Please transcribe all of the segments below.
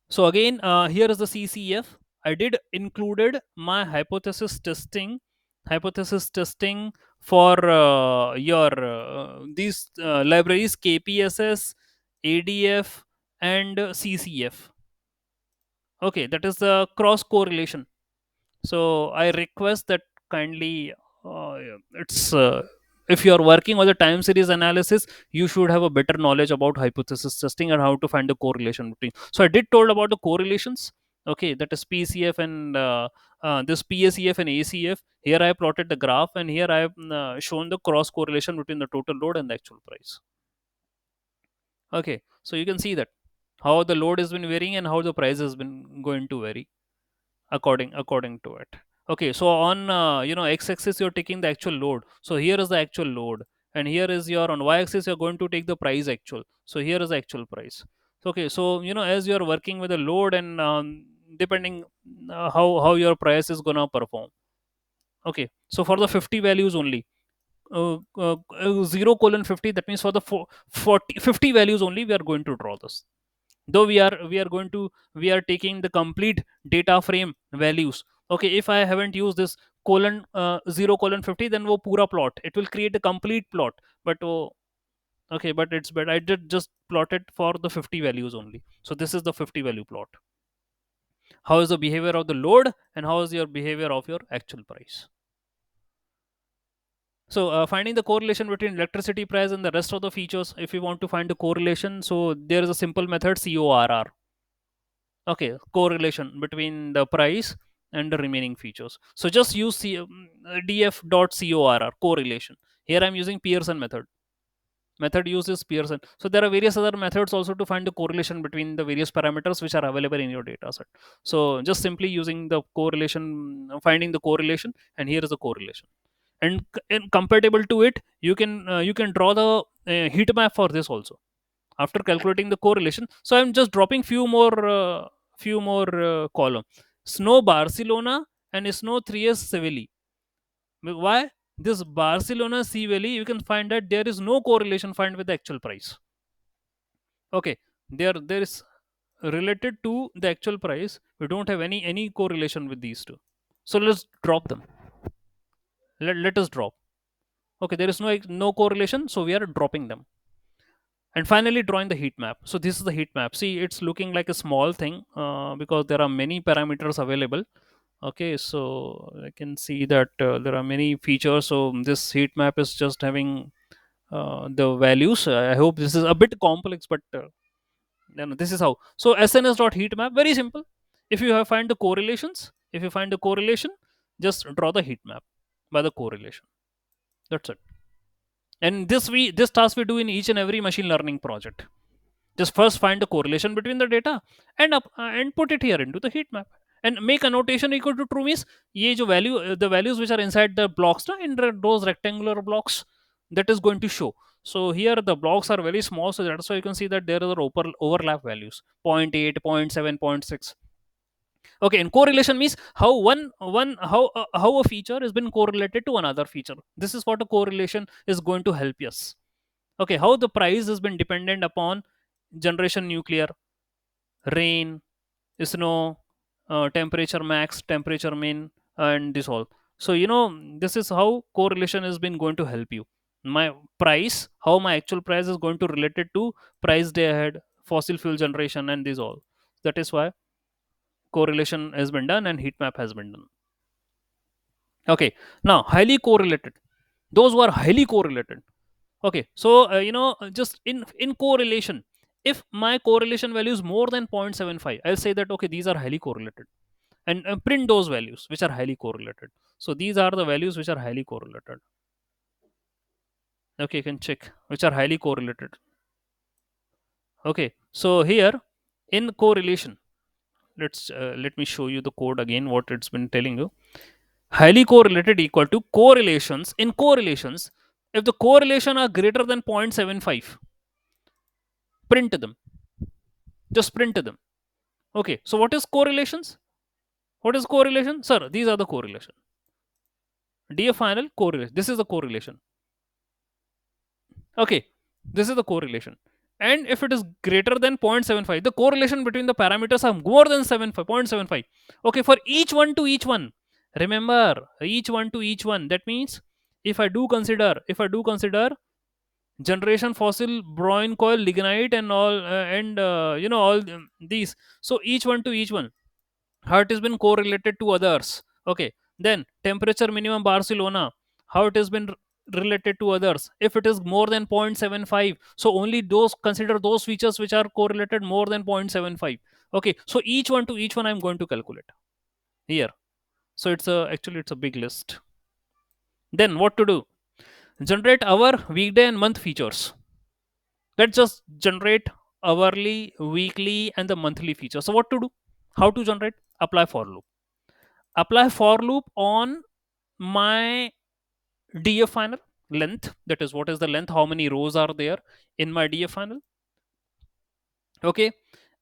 So again, here is the CCF. I did included my hypothesis testing for your these libraries KPSS, ADF, and CCF. Okay, that is the cross correlation. So I request that kindly, it's if you are working on the time series analysis, you should have a better knowledge about hypothesis testing and how to find the correlation between. So I did told about the correlations. Okay, that is PCF and this PACF and ACF. Here I have plotted the graph, and here I have shown the cross correlation between the total load and the actual price. Okay, so you can see that how the load has been varying and how the price has been going to vary according to it. Okay, so on x-axis you're taking the actual load, so here is the actual load, and here is your on y-axis you're going to take the price actual, so here is the actual price. Okay, so as you're working with the load, and depending how your price is gonna perform. Okay, so for the 50 values only, 0 colon 50, that means for the 50 values only we are going to draw this, though we are taking the complete data frame values. Okay, if I haven't used this colon 0 colon 50, then wo pura plot it will create a complete plot. But okay, but it's better I did just plot it for the 50 values only. So this is the 50 value plot. How is the behavior of the load, and how is your behavior of your actual price? So finding the correlation between electricity price and the rest of the features, if you want to find the correlation, so there is a simple method, CORR. Okay, correlation between the price and the remaining features. So just use df.corr correlation. Here I'm using Pearson method uses Pearson. So there are various other methods also to find the correlation between the various parameters which are available in your data set. So just simply using the correlation, finding the correlation, and here is the correlation. And compatible to it, you can draw the heat map for this also after calculating the correlation. So I'm just dropping few more column: snow Barcelona and snow 3s Seville. Why? This Barcelona Seville, you can find that there is no correlation find with the actual price. Okay, there is related to the actual price, we don't have any correlation with these two. So let's drop them. Let us drop. Okay, there is no correlation, so we are dropping them. And finally drawing the heat map. So this is the heat map. See, it's looking like a small thing because there are many parameters available. Okay, so I can see that there are many features. So this heat map is just having the values. I hope this is a bit complex, but this is how. So sns dot heat map, very simple. If you have find the correlations, if you find the correlation, just draw the heat map by the correlation. That's it. And this task we do in each and every machine learning project. Just first find the correlation between the data and put it here into the heat map, and make a notation equal to true means ye jo value the values which are inside the blocks in those rectangular blocks, that is going to show. So here the blocks are very small, so that's why you can see that there are overlap values: zero. 0.8, 0.7, 0.6. Okay, and correlation means how a feature has been correlated to another feature. This is what a correlation is going to help us. Okay, how the price has been dependent upon generation nuclear, rain, snow, temperature max, temperature min, and this all. So this is how correlation has been going to help you. My price, how my actual price is going to related to price day ahead, fossil fuel generation, and this all. That is why correlation has been done and heat map has been done. Okay, now highly correlated, those who are highly correlated. Okay, so just in correlation, if my correlation value is more than 0.75, I'll say that okay, these are highly correlated, and print those values which are highly correlated. So these are the values which are highly correlated. Okay, you can check which are highly correlated. Okay, so here in correlation, let me show you the code again, what it's been telling you. Highly correlated equal to correlations. In correlations, if the correlation are greater than 0.75, print them. Just print them. Okay, so what is correlations? What is correlation? Sir, these are the correlation. Dear final correlation. This is the correlation. Okay, this is the correlation. and if it is greater than 0.75, the correlation between the parameters are more than 0.75. Okay, for each one to each one, remember, each one to each one, that means if I do consider generation fossil brine coil lignite and all, and all these, so each one to each one, how it has been correlated to others. Okay, then temperature minimum Barcelona, how it has been related to others. If it is more than 0.75, so only those, consider those features which are correlated more than 0.75. Okay, so each one to each one I'm going to calculate here. So it's a big list. Then what to do? Generate hour, weekday and month features. Let's just generate hourly, weekly and the monthly features. So what to do? How to generate? Apply for loop. Apply for loop on my df final length, that is what is the length, how many rows are there in my df final. Okay,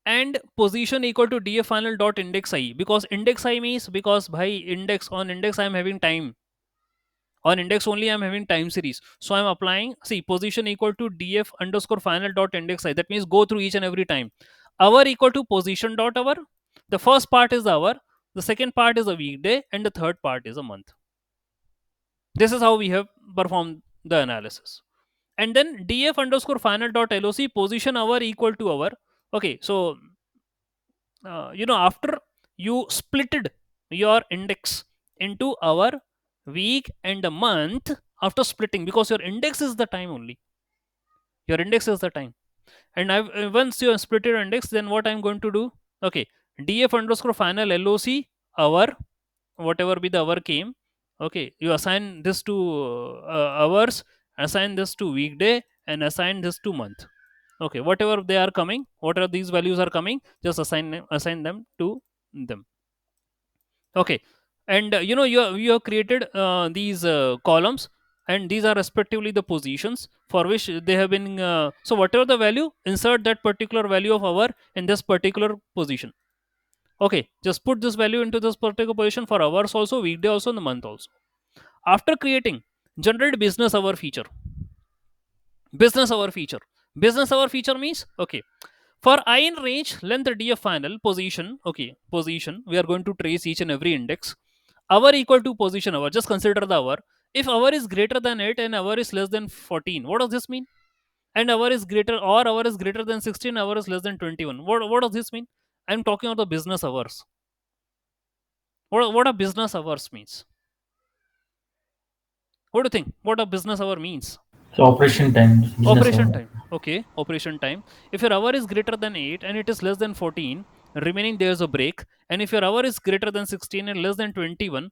and position equal to df final dot index I, because index I means, because by index, on index I am having time, on index only I'm having time series, so I'm applying, see, position equal to df underscore final dot index I, that means go through each and every time. Hour equal to position dot hour, the first part is the hour, the second part is a weekday, and the third part is a month. This is how we have performed the analysis. And then df underscore final dot loc position hour equal to hour. Okay, so after you splitted your index into hour, week and a month, after splitting, because your index is the time only, your index is the time, and I've once you have split your index, then what I'm going to do? Okay, df underscore final loc hour, whatever be the hour came. Okay, you assign this to hours, assign this to weekday, and assign this to month. Okay, whatever they are coming, whatever these values are coming, just assign them to them. Okay, and you have created these columns, and these are respectively the positions for which they have been so whatever the value, insert that particular value of hour in this particular position. Okay, just put this value into this particular position for hours also, weekday also, and the month also. After creating, generate business hour feature. Business hour feature means, okay, for I in range length df final position, okay, position, we are going to trace each and every index. Hour equal to position hour, just consider the hour. If hour is greater than 8 and hour is less than 14, what does this mean? And hour is greater, or hour is greater than 16, hour is less than 21, what does this mean? I'm talking about the business hours. What a business hours means? What do you think? What a business hour means? So operation time, business Operation hour. time. Okay, operation time. If your hour is greater than 8 and it is less than 14, remaining there is a break. And if your hour is greater than 16 and less than 21,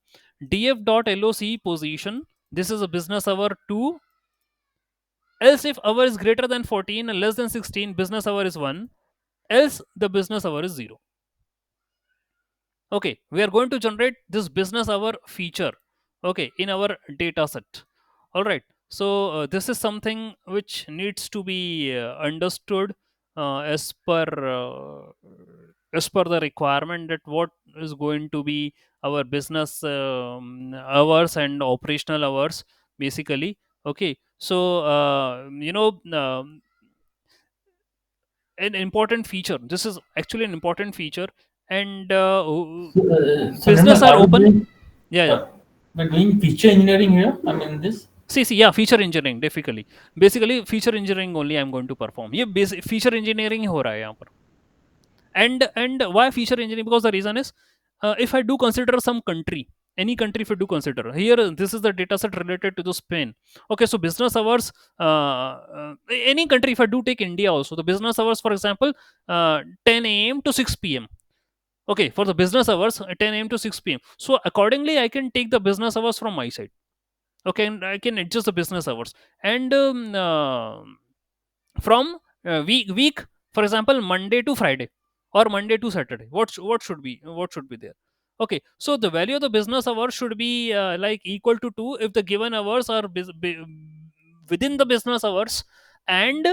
df.loc position, this is a business hour 2. Else, if hour is greater than 14 and less than 16, business hour is 1. Else, the business hour is 0. Okay, we are going to generate this business hour feature, okay, in our data set. All right, so this is something which needs to be understood as per the requirement, that what is going to be our business hours and operational hours, basically. Okay, so an important feature, this is actually an important feature. And So business Nirmal, are are we open. doing, Yeah, yeah. uh, we're doing feature engineering here? I mean, this. See, yeah, feature engineering, basically feature engineering only I'm going to perform, ये basic feature engineering ही हो रहा है यहाँ पर. And why feature engineering? Because the reason is, if I do consider some country, any country, if I do consider here, this is the data set related to the Spain. Okay, so business hours, any country, if I do take India also, the business hours, for example, 10 a.m. to 6 p.m. Okay, for the business hours, 10 a.m. to 6 p.m. So accordingly I can take the business hours from my side. Okay, and I can adjust the business hours. And from week, for example, Monday to Friday or Monday to Saturday, what should be there? Okay, so the value of the business hour should be like equal to 2 if the given hours are within the business hours, and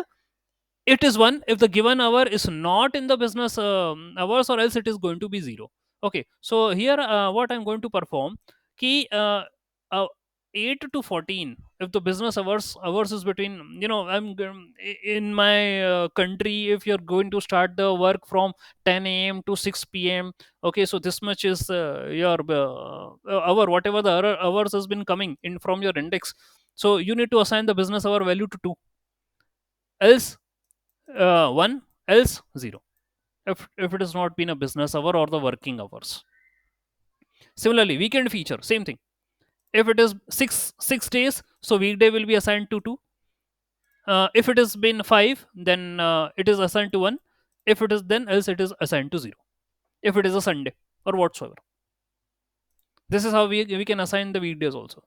it is 1 if the given hour is not in the business hours, or else it is going to be 0. Okay, so here what I'm going to perform, key uh, 8 to 14, If the business hours is between, in my country, if you're going to start the work from 10 a.m. to 6 p.m., okay, so this much is your hour, whatever the hours has been coming in from your index. So you need to assign the business hour value to 2, else 1, else 0, if it has not been a business hour or the working hours. Similarly, weekend feature, same thing. If it is 6 days, so weekday will be assigned to 2. If it has been 5, then it is assigned to 1. If it is, then else it is assigned to 0, if it is a Sunday or whatsoever. This is how we can assign the weekdays also.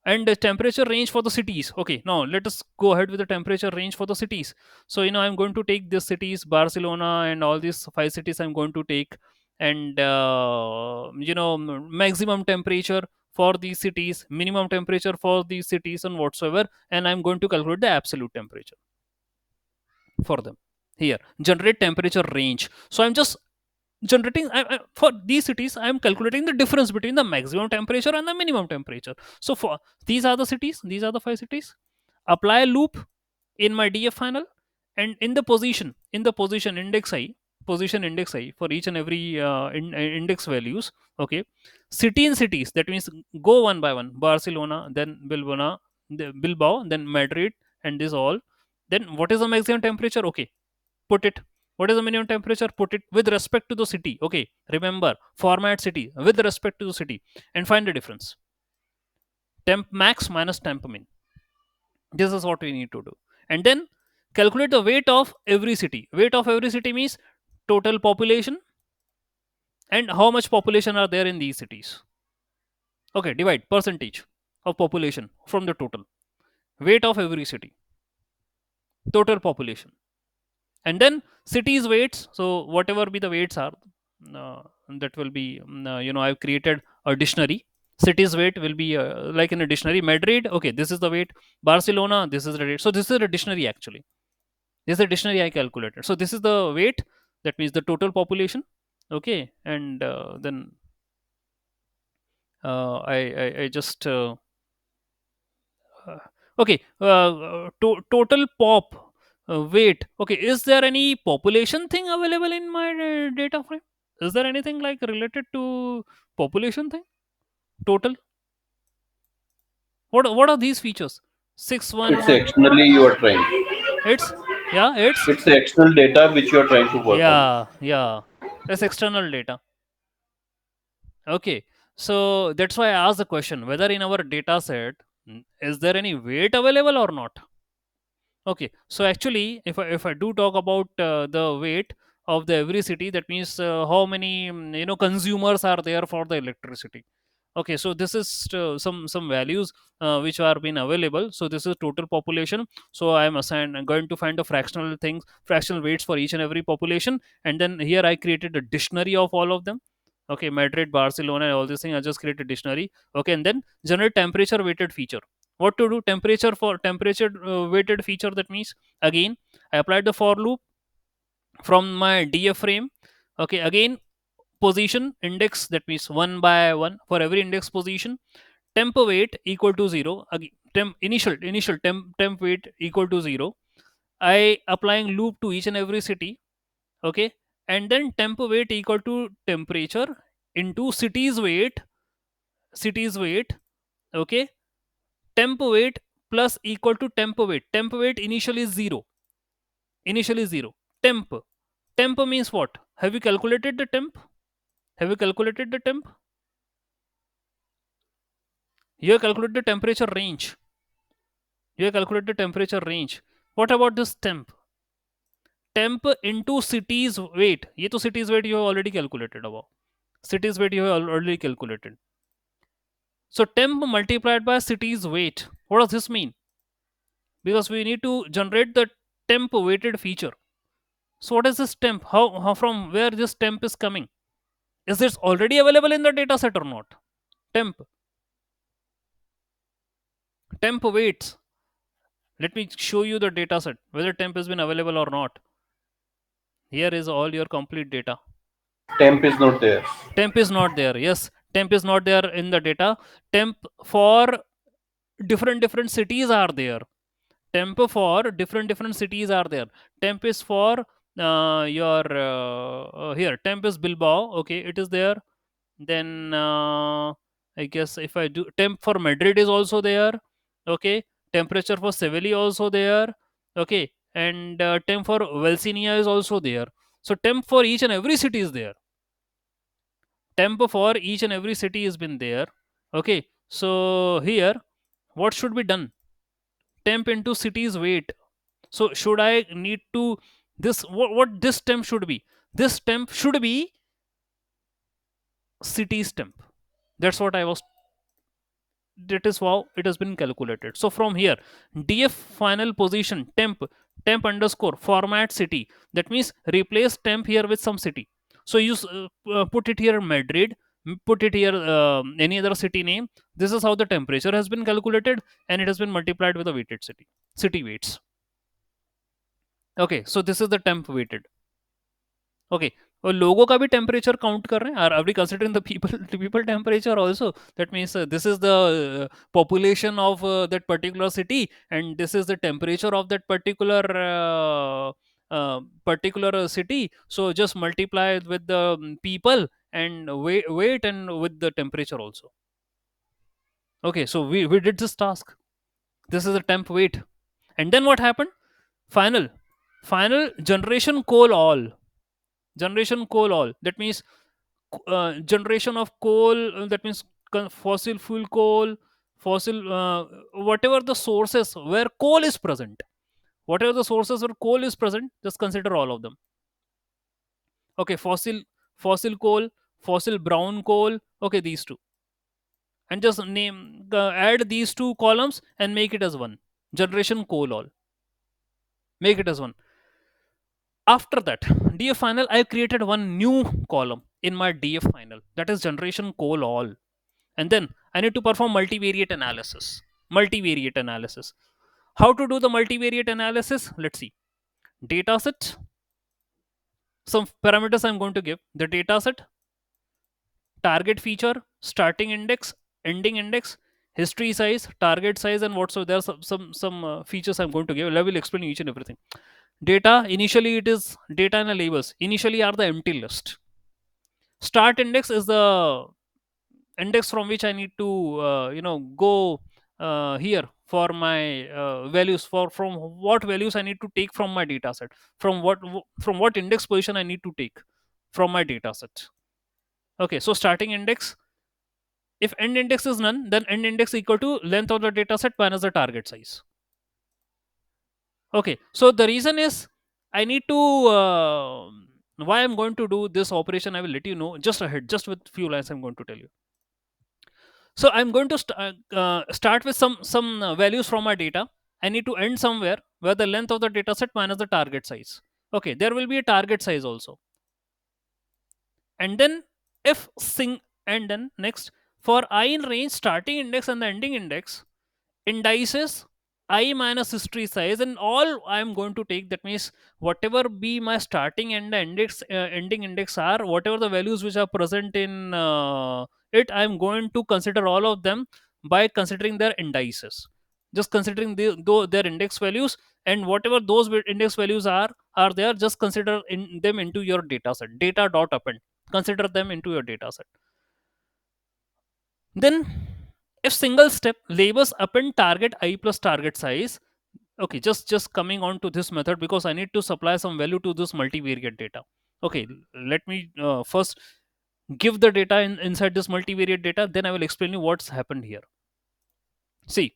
And the temperature range for the cities. Okay, now let us go ahead with the temperature range for the cities. So I'm going to take these cities, Barcelona and all these 5 cities I'm going to take. And maximum temperature for these cities, minimum temperature for these cities, and whatsoever. And I'm going to calculate the absolute temperature for them. Here, generate temperature range. So I'm just generating, for these cities I'm calculating the difference between the maximum temperature and the minimum temperature. So for these are the cities, these are the 5 cities. Apply a loop in my df panel, and in the position index I, position index I for each and every index values. Okay, city in cities, that means go one by one. Barcelona, then Bilbao, then Madrid, and this all. Then what is the maximum temperature? Okay, put it. What is the minimum temperature? Put it with respect to the city. Okay, remember, format city with respect to the city, and find the difference. Temp max minus temp min. This is what we need to do. And then calculate the weight of every city. Weight of every city means total population and how much population are there in these cities. Okay, divide percentage of population from the total. Weight of every city, total population. And then cities weights, so whatever be the weights are, uh, that will be, I've created a dictionary. Cities weight will be like in a dictionary. Madrid, okay, this is the weight. Barcelona, this is the weight. So this is a dictionary actually. This is a dictionary I calculated. So this is the weight, that means the total population. Okay, and then I just uh, okay, total pop weight. Okay, is there any population thing available in my data frame? Is there anything like related to population thing? Total, what are these features? Six It's one. externally you are trying. It's, yeah, it's, It's the external data which you are trying to work on. yeah, it's external data. Okay, so that's why I asked the question whether in our data set, is there any weight available or not. Okay, so actually, if I do talk about the weight of the every city, that means how many consumers are there for the electricity. Okay, so this is some values which are being available. So this is total population. So I'm going to find the fractional things, fractional weights for each and every population, and then here I created a dictionary of all of them. Okay, Madrid, Barcelona, all these things, I just created a dictionary. Okay, and then generate temperature weighted feature. What to do? Temperature, for temperature weighted feature, that means again I applied the for loop from my df frame. Okay, again, position index, that means one by one for every index position. Temp weight equal to 0. Again, initial temp weight equal to 0. I applying loop to each and every city. Okay, and then temp weight equal to temperature into cities weight. Okay, temp weight plus equal to temp weight. Temp weight initially is 0. Initially 0. Temp. Temp means what? Have you calculated the temp? Have you calculated the temp? You calculate the temperature range. You calculate the temperature range. What about this temp? Temp into cities weight. ये तो cities weight you have already calculated above. Cities weight you have already calculated. So temp multiplied by cities weight. What does this mean? Because we need to generate the temp weighted feature. So what is this temp? How from where this temp is coming? Is this already available in the data set or not? Temp. Temp weights. Let me show you the data set, whether temp has been available or not. Here is all your complete data. Temp is not there. Temp is not there. Yes, temp is not there in the data. Temp for different cities are there. Temp for different cities are there. Temp is for your here temp is Bilbao, okay, it is there. Then I guess if I do temp for Madrid is also there, okay. Temperature for Seville also there, okay. And temp for Valsinia is also there. So temp for each and every city is there. Temp for each and every city has been there, okay. So here what should be done? Temp into city's weight. So should I need to this what this temp should be? This temp should be city's temp. That's what I was, that is how it has been calculated. So from here, df final position temp underscore format city, that means replace temp here with some city. So you put it here Madrid, put it here any other city name. This is how the temperature has been calculated, and it has been multiplied with the weighted city weights. Okay, so this is the temp weighted. Okay, और लोगों का भी temperature count कर रहे हैं, are we considering the people temperature also. That means this is the population of that particular city, and this is the temperature of that particular city. So just multiply with the people and weight and with the temperature also. Okay, so we did this task. This is the temp weight. And then what happened? Final generation coal all, that means generation of coal, that means fossil fuel coal, fossil whatever the sources where coal is present, whatever the sources where coal is present, just consider all of them. Okay, fossil coal, fossil brown coal, okay, these two, and just name add these two columns and make it as one. Generation coal all, make it as one. After that, df final, I created one new column in my df final, that is generation coal all. And then I need to perform multivariate analysis. How to do the multivariate analysis? Let's see. Dataset, some parameters I'm going to give. The dataset, target feature, starting index, ending index, history size, target size, and whatsoever. There are some features I'm going to give. I will explain each and everything. Data, initially it is data and labels. Initially are the empty list. Start index is the index from which I need to go here for my values, for from what values I need to take from my data set, from what index position I need to take from my data set. Okay, so starting index, if end index is none, then end index equal to length of the data set minus the target size. Okay, so the reason is I need to why I'm going to do this operation, I will let you know just ahead, just with few lines I'm going to tell you. So I'm going to start with some values from my data. I need to end somewhere where the length of the data set minus the target size. Okay, there will be a target size also. And then if sing and then next, for I in range starting index and the ending index, indices I minus history size, and all I'm going to take, that means whatever be my starting and the index ending index are, whatever the values which are present in it, I'm going to consider all of them by considering their indices, just considering their index values, and whatever those index values are there, just consider them into your data set. Data dot append, consider them into your data set. Then if single step labels append target I plus target size. Okay, just coming on to this method, because I need to supply some value to this multivariate data. Okay, let me first give the data inside this multivariate data, then I will explain you what's happened here. See,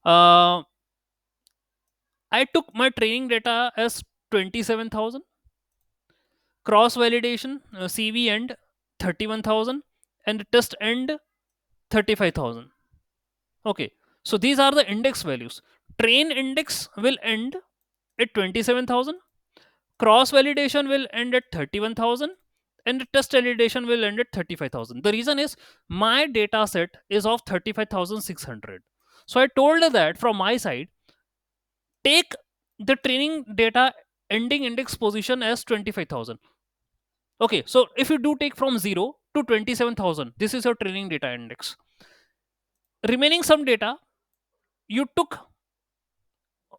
I took my training data as 27,000, cross validation cv end 31,000, and test end 35,000. Okay, so these are the index values. Train index will end at 27,000, cross validation will end at 31,000, and test validation will end at 35,000. The reason is my data set is of 35,600. So I told her that from my side, take the training data ending index position as 25,000. Okay, so if you do take from 0 to 27,000, this is your training data index. Remaining some data, you took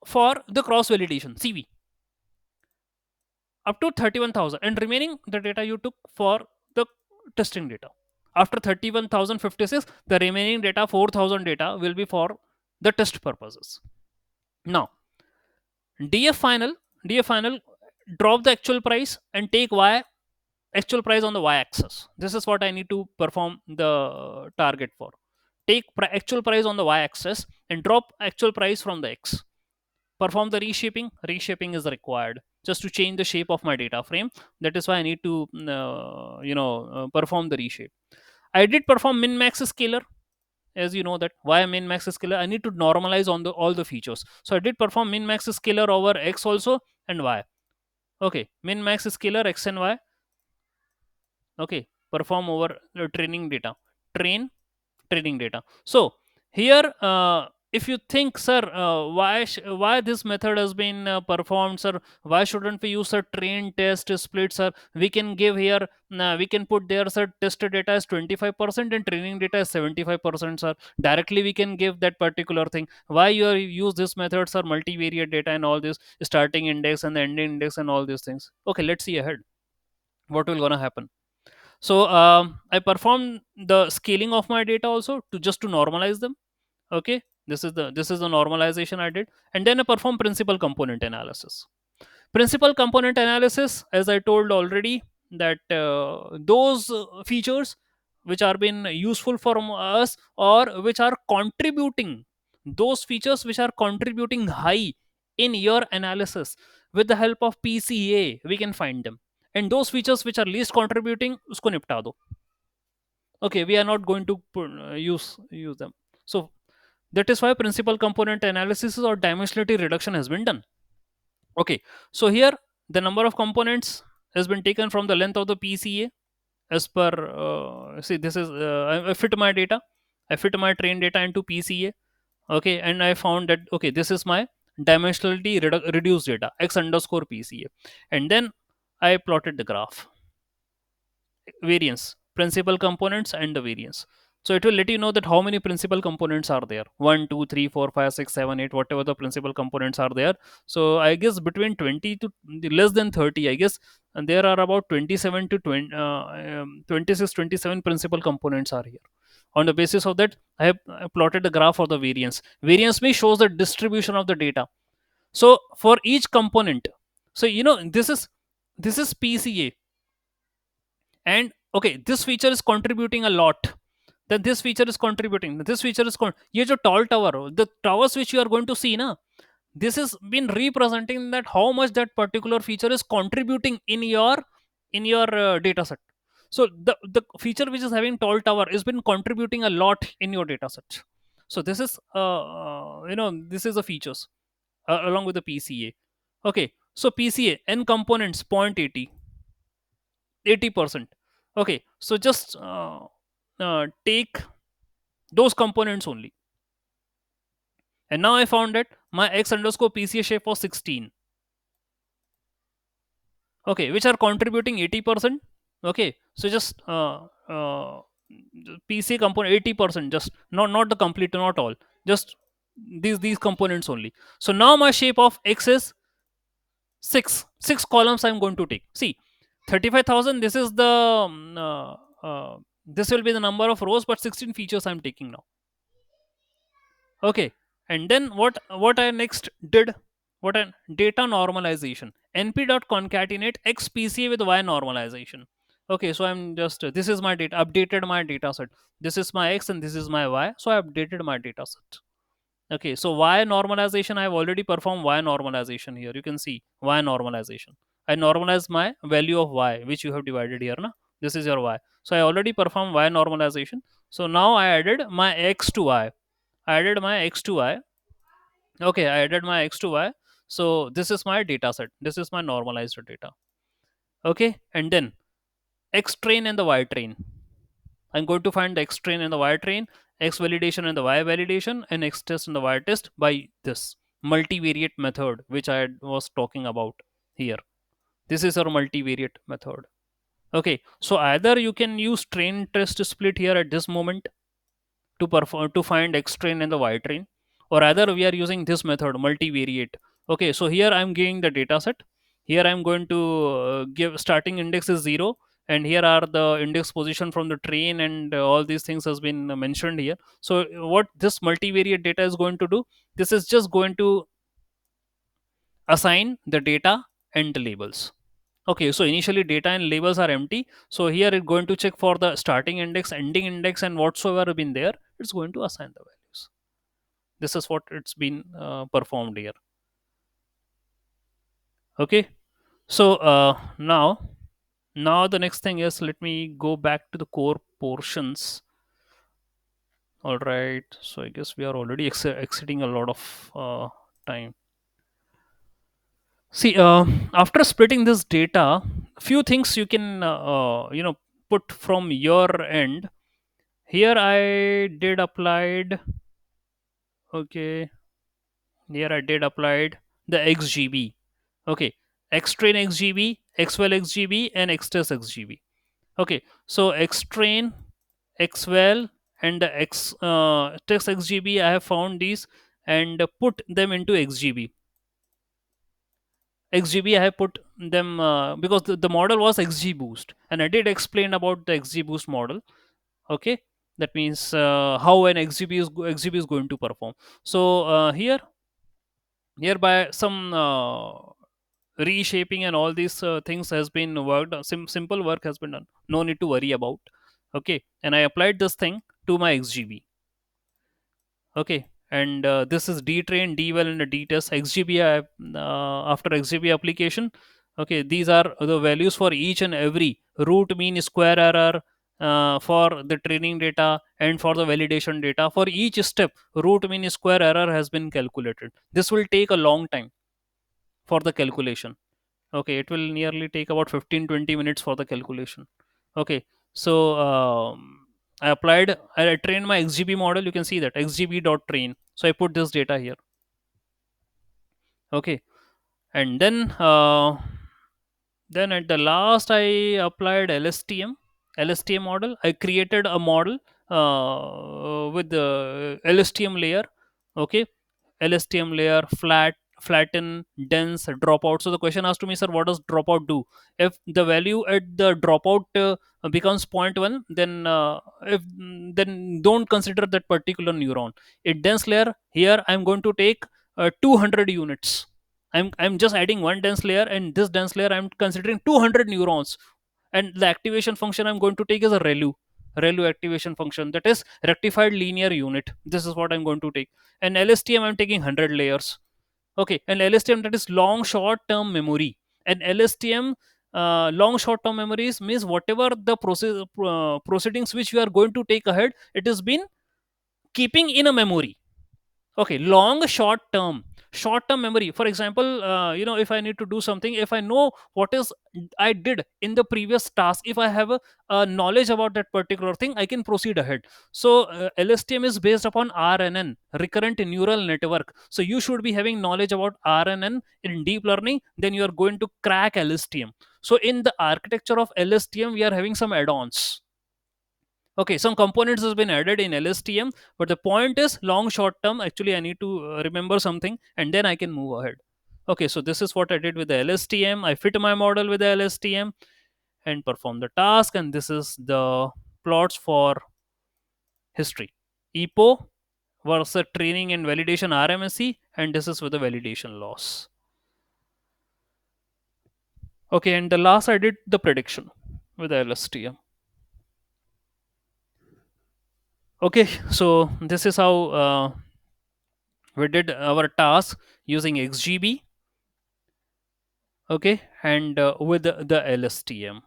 for the cross validation CV up to 31,000, and remaining the data you took for the testing data. After 31,056, the remaining data 4,000 data will be for the test purposes. Now df final df final drop the actual price and take y actual price on the y axis. This is what I need to perform the target for. Take actual price on the y axis and drop actual price from the x. Perform the reshaping. Reshaping is required just to change the shape of my data frame. That is why I need to perform the reshape. I did perform min max scalar. As you know that why min max scalar, I need to normalize on the all the features. So I did perform min max scalar over x also and y. Okay, min max scalar x and y. Okay, perform over the training data. Training data. So here, if you think, sir, why this method has been performed, sir? Why shouldn't we use a train test split, sir? We can give here, we can put there, sir, test data is 25% and training data is 75%, sir. Directly we can give that particular thing. Why you are use this method, sir? Multivariate data and all this starting index and the ending index and all these things. Okay, let's see ahead. What will gonna happen? So I performed the scaling of my data also to just to normalize them. Okay, this is the normalization I did, and then I perform principal component analysis. Principal component analysis, as I told already, that those features which are been useful for us or which are contributing, those features which are contributing high in your analysis, with the help of PCA we can find them, and those features which are least contributing, usko nipta do. Okay, we are not going to use them. So that is why principal component analysis or dimensionality reduction has been done. Okay, so here the number of components has been taken from the length of the PCA as per see, this is I fit my data, I fit my train data into PCA. Okay, and I found that okay, this is my dimensionality reduced data x underscore PCA, and then I plotted the graph, variance, principal components and the variance. So it will let you know that how many principal components are there, 1 2 3 4 5 6 7 8, whatever the principal components are there. So I guess between 20 to less than 30, I guess, and there are about 27 to 20 26 27 principal components are here. On the basis of that, I have plotted the graph for the variance. Variance me shows the distribution of the data. So for each component, so this is PCA, and okay, this feature is contributing a lot, then this feature is contributing, this feature is ये जो tall tower, the towers which you are going to see na, this is been representing that how much that particular feature is contributing in your data set. So the feature which is having tall tower has been contributing a lot in your data set. So this is this is the features along with the PCA. Okay, so PCA n components 0.80, 80%. Okay, so just take those components only, and now I found that my x underscore PCA shape was 16. Okay, which are contributing 80%. Okay, so just PCA component 80%, just not the complete, not all, just these components only. So now my shape of x is six columns I'm going to take. See, 35,000, this is the this will be the number of rows, but 16 features I'm taking now. Okay, and then what I next did, what an data normalization, np dot concatenate x PCA with y normalization. Okay, so I'm just this is my data, updated my data set, this is my x and this is my y, so I updated my data set. Okay, so y normalization, I have already performed y normalization. Here you can see y normalization. I normalize my value of y, which you have divided here. Na? This is your y. So I already performed y normalization. So now I added my x to y. I added my x to y. Okay, I added my x to y. So this is my data set. This is my normalized data. Okay, and then x train and the y train. I'm going to find the x train and the y train, x validation and the y validation, and x test and the y test by this multivariate method which I was talking about here. This is our multivariate method. Okay, so either you can use train test split here at this moment to perform to find x train and the y train, or either we are using this method multivariate. Okay, so here I'm giving the data set. Here I'm going to give starting index is 0, and here are the index position from the train, and all these things has been mentioned here. So what this multivariate data is going to do, this is just going to assign the data and the labels. Okay, so initially data and labels are empty, so here it's going to check for the starting index, ending index, and whatsoever been there, it's going to assign the values. This is what it's been performed here. Okay, so now the next thing is, let me go back to the core portions. All right, so I guess we are already exceeding a lot of time. See, after splitting this data, few things you can put from your end. Here I did applied. Okay, here I did applied the XGB. Okay, xtrain XGB, xwell XGB, and xtest XGB. Okay, so xtrain, xwell, and the test XGB, I have found these and put them into XGB. XGB, I have put them because the model was XGBoost, and I did explain about the XGBoost model. Okay, that means how an XGB is going to perform. So here by some reshaping and all these things has been worked on. Simple work has been done, no need to worry about. Okay, and I applied this thing to my XGB. Okay, and this is dtrain, dwell, and dtest XGB. After XGB application, okay, these are the values for each and every root mean square error for the training data and for the validation data. For each step, root mean square error has been calculated. This will take a long time for the calculation. Okay, it will nearly take about 15-20 minutes for the calculation. Okay, so I trained my XGB model. You can see that XGB dot train. So I put this data here. Okay, and then at the last I applied LSTM model. I created a model with the LSTM layer. Okay, LSTM layer, flatten, dense, dropout. So the question asked to me, sir, what does dropout do? If the value at the dropout becomes 0.1, then don't consider that particular neuron. In dense layer, here I'm going to take 200 units. I'm just adding one dense layer, and this dense layer I'm considering 200 neurons, and the activation function I'm going to take is a ReLU activation function, that is rectified linear unit. This is what I'm going to take. And LSTM I'm taking 100 layers. Okay, and LSTM, that is long short term memory. And LSTM long short term memories means whatever the proceedings which you are going to take ahead, it has been keeping in a memory. Okay, long short term memory. For example, if I need to do something, if I know what is I did in the previous task, if I have a knowledge about that particular thing, I can proceed ahead. So LSTM is based upon RNN, recurrent neural network. So you should be having knowledge about RNN in deep learning, then you are going to crack LSTM. So in the architecture of LSTM, we are having some add-ons. Okay, some components has been added in LSTM, but the point is long short term. Actually, I need to remember something, and then I can move ahead. Okay, so this is what I did with the LSTM. I fit my model with the LSTM and perform the task, and this is the plots for history. EPO versus training and validation RMSE, and this is with the validation loss. Okay, and the last I did the prediction with the LSTM. Okay, so this is how we did our task using XGB. Okay, and with the LSTM.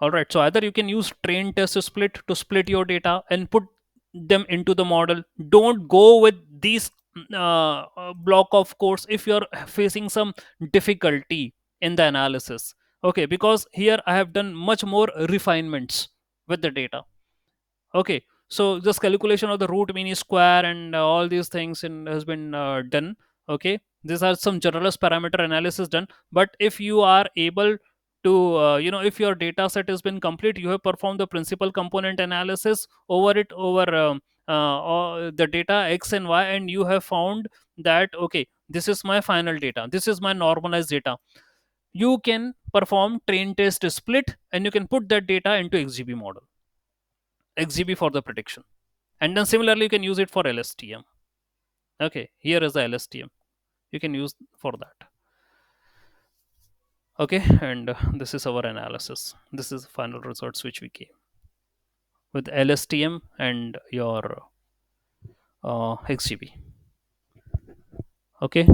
All right, so either you can use train test to split your data and put them into the model. Don't go with these block of codes if you're facing some difficulty in the analysis. Okay, because here I have done much more refinements with the data. Okay, so this calculation of the root mean square and all these things has been done. Okay, these are some generalist parameter analysis done. But if you are able to if your data set has been complete, you have performed the principal component analysis over it over or the data x and y, and you have found that okay, this is my final data, this is my normalized data, you can perform train test split and you can put that data into XGB model, XGB for the prediction. And then similarly you can use it for LSTM. Okay, here is the LSTM, you can use for that. Okay, and this is our analysis, this is the final results which we gave with LSTM and your XGB. Okay.